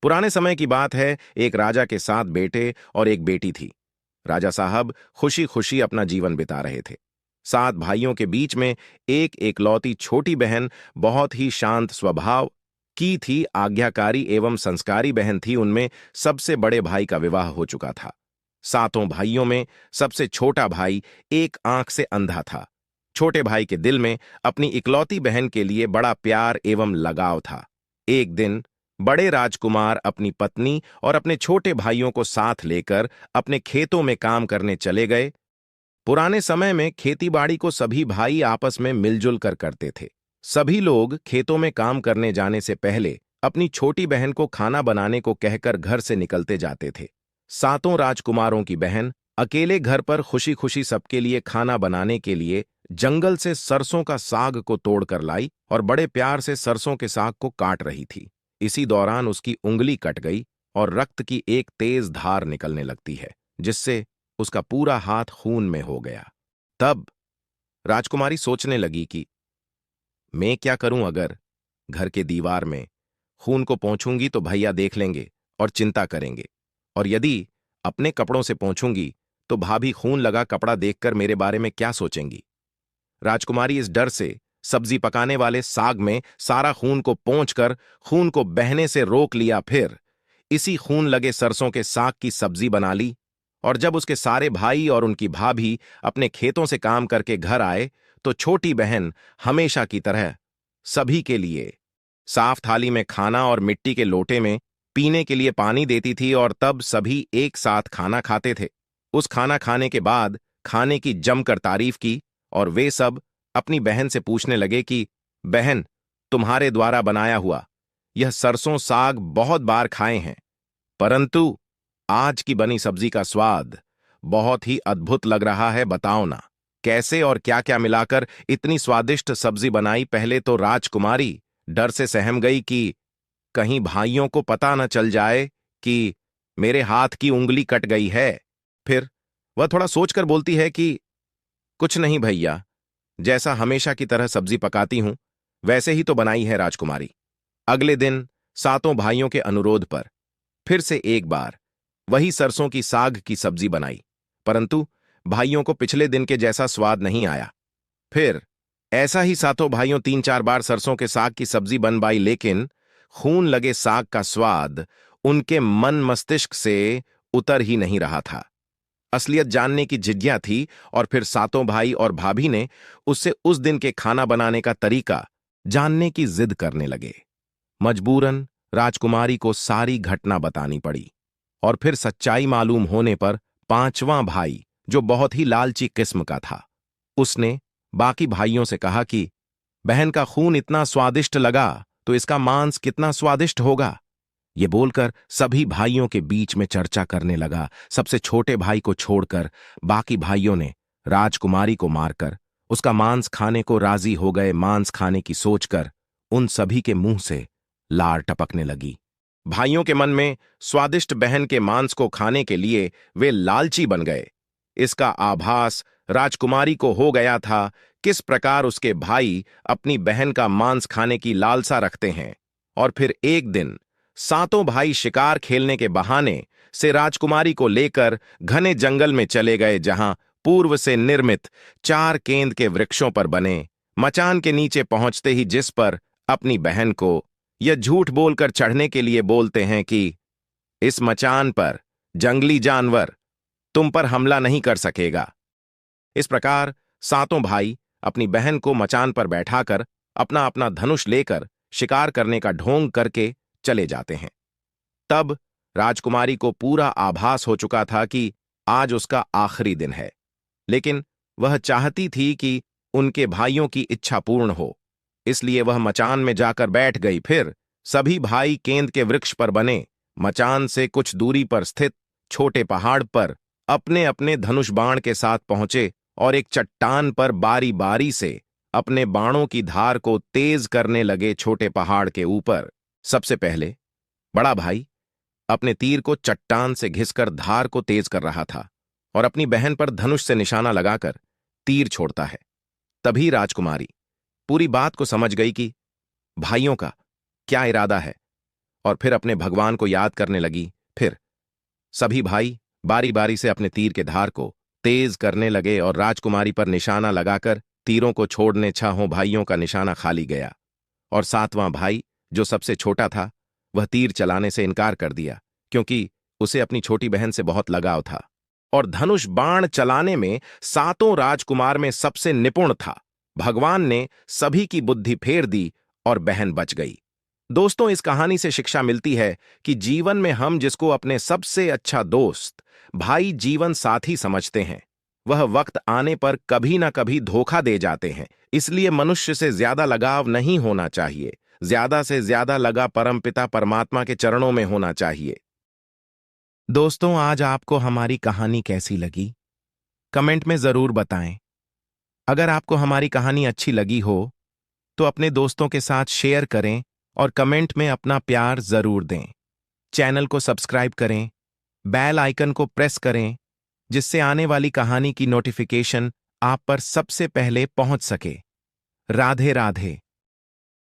पुराने समय की बात है। एक राजा के 7 बेटे और एक बेटी थी। राजा साहब खुशी खुशी अपना जीवन बिता रहे थे। 7 भाइयों के बीच में एक एकलौती छोटी बहन, बहुत ही शांत स्वभाव की थी, आज्ञाकारी एवं संस्कारी बहन थी। उनमें सबसे बड़े भाई का विवाह हो चुका था। 7 भाइयों में सबसे छोटा भाई एक आंख से अंधा था। छोटे भाई के दिल में अपनी इकलौती बहन के लिए बड़ा प्यार एवं लगाव था। एक दिन बड़े राजकुमार अपनी पत्नी और अपने छोटे भाइयों को साथ लेकर अपने खेतों में काम करने चले गए। पुराने समय में खेतीबाड़ी को सभी भाई आपस में मिलजुल कर करते थे। सभी लोग खेतों में काम करने जाने से पहले अपनी छोटी बहन को खाना बनाने को कहकर घर से निकलते जाते थे। 7 राजकुमारों की बहन अकेले घर पर खुशी खुशी सबके लिए खाना बनाने के लिए जंगल से सरसों का साग को तोड़कर लाई और बड़े प्यार से सरसों के साग को काट रही थी। इसी दौरान उसकी उंगली कट गई और रक्त की एक तेज धार निकलने लगती है, जिससे उसका पूरा हाथ खून में हो गया। तब राजकुमारी सोचने लगी कि मैं क्या करूं। अगर घर के दीवार में खून को पोंछूंगी तो भैया देख लेंगे और चिंता करेंगे, और यदि अपने कपड़ों से पोंछूंगी तो भाभी खून लगा कपड़ा देखकर मेरे बारे में क्या सोचेंगी। राजकुमारी इस डर से सब्जी पकाने वाले साग में सारा खून को पोंछकर खून को बहने से रोक लिया। फिर इसी खून लगे सरसों के साग की सब्जी बना ली। और जब उसके सारे भाई और उनकी भाभी अपने खेतों से काम करके घर आए तो छोटी बहन हमेशा की तरह सभी के लिए साफ थाली में खाना और मिट्टी के लोटे में पीने के लिए पानी देती थी, और तब सभी एक साथ खाना खाते थे। उस खाना खाने के बाद खाने की जमकर तारीफ की और वे सब अपनी बहन से पूछने लगे कि बहन, तुम्हारे द्वारा बनाया हुआ यह सरसों साग बहुत बार खाए हैं, परंतु आज की बनी सब्जी का स्वाद बहुत ही अद्भुत लग रहा है। बताओ ना, कैसे और क्या क्या मिलाकर इतनी स्वादिष्ट सब्जी बनाई। पहले तो राजकुमारी डर से सहम गई कि कहीं भाइयों को पता न चल जाए कि मेरे हाथ की उंगली कट गई है। फिर वह थोड़ा सोचकर बोलती है कि कुछ नहीं भैया, जैसा हमेशा की तरह सब्जी पकाती हूं वैसे ही तो बनाई है राजकुमारी। अगले दिन 7 भाइयों के अनुरोध पर फिर से एक बार वही सरसों की साग की सब्जी बनाई, परंतु भाइयों को पिछले दिन के जैसा स्वाद नहीं आया। फिर ऐसा ही 7 भाइयों 3-4 बार सरसों के साग की सब्जी बनवाई, लेकिन खून लगे साग का स्वाद उनके मन मस्तिष्क से उतर ही नहीं रहा था। असलियत जानने की जिज्ञासा थी, और फिर 7 भाई और भाभी ने उससे उस दिन के खाना बनाने का तरीका जानने की जिद करने लगे। मजबूरन राजकुमारी को सारी घटना बतानी पड़ी, और फिर सच्चाई मालूम होने पर 5वां भाई, जो बहुत ही लालची किस्म का था, उसने बाकी भाइयों से कहा कि बहन का खून इतना स्वादिष्ट लगा तो इसका मांस कितना स्वादिष्ट होगा। ये बोलकर सभी भाइयों के बीच में चर्चा करने लगा। सबसे छोटे भाई को छोड़कर बाकी भाइयों ने राजकुमारी को मारकर उसका मांस खाने को राजी हो गए। मांस खाने की सोचकर उन सभी के मुंह से लार टपकने लगी। भाइयों के मन में स्वादिष्ट बहन के मांस को खाने के लिए वे लालची बन गए। इसका आभास राजकुमारी को हो गया था किस प्रकार उसके भाई अपनी बहन का मांस खाने की लालसा रखते हैं। और फिर एक दिन 7 भाई शिकार खेलने के बहाने से राजकुमारी को लेकर घने जंगल में चले गए, जहां पूर्व से निर्मित 4 केंद के वृक्षों पर बने मचान के नीचे पहुंचते ही, जिस पर अपनी बहन को यह झूठ बोलकर चढ़ने के लिए बोलते हैं कि इस मचान पर जंगली जानवर तुम पर हमला नहीं कर सकेगा। इस प्रकार 7 भाई अपनी बहन को मचान पर बैठाकर अपना अपना धनुष लेकर शिकार करने का ढोंग करके चले जाते हैं। तब राजकुमारी को पूरा आभास हो चुका था कि आज उसका आखिरी दिन है, लेकिन वह चाहती थी कि उनके भाइयों की इच्छा पूर्ण हो, इसलिए वह मचान में जाकर बैठ गई। फिर सभी भाई केंद के वृक्ष पर बने मचान से कुछ दूरी पर स्थित छोटे पहाड़ पर अपने अपने धनुष बाण के साथ पहुंचे और एक चट्टान पर बारी बारी से अपने बाणों की धार को तेज करने लगे। छोटे पहाड़ के ऊपर सबसे पहले बड़ा भाई अपने तीर को चट्टान से घिसकर धार को तेज कर रहा था और अपनी बहन पर धनुष से निशाना लगाकर तीर छोड़ता है। तभी राजकुमारी पूरी बात को समझ गई कि भाइयों का क्या इरादा है। और फिर अपने भगवान को याद करने लगी। फिर सभी भाई बारी बारी से अपने तीर के धार को तेज करने लगे और राजकुमारी पर निशाना लगाकर तीरों को छोड़ने छहों भाइयों का निशाना खाली गया। और सातवां भाई, जो सबसे छोटा था, वह तीर चलाने से इनकार कर दिया, क्योंकि उसे अपनी छोटी बहन से बहुत लगाव था और धनुष बाण चलाने में सातों राजकुमार में सबसे निपुण था। भगवान ने सभी की बुद्धि फेर दी और बहन बच गई। दोस्तों, इस कहानी से शिक्षा मिलती है कि जीवन में हम जिसको अपने सबसे अच्छा दोस्त, भाई, जीवन साथी समझते हैं, वह वक्त आने पर कभी ना कभी धोखा दे जाते हैं। इसलिए मनुष्य से ज्यादा लगाव नहीं होना चाहिए, ज्यादा से ज्यादा लगा परमपिता परमात्मा के चरणों में होना चाहिए। दोस्तों, आज आपको हमारी कहानी कैसी लगी? कमेंट में जरूर बताएं। अगर आपको हमारी कहानी अच्छी लगी हो तो अपने दोस्तों के साथ शेयर करें और कमेंट में अपना प्यार जरूर दें। चैनल को सब्सक्राइब करें, बेल आइकन को प्रेस करें, जिससे आने वाली कहानी की नोटिफिकेशन आप पर सबसे पहले पहुंच सके। राधे राधे।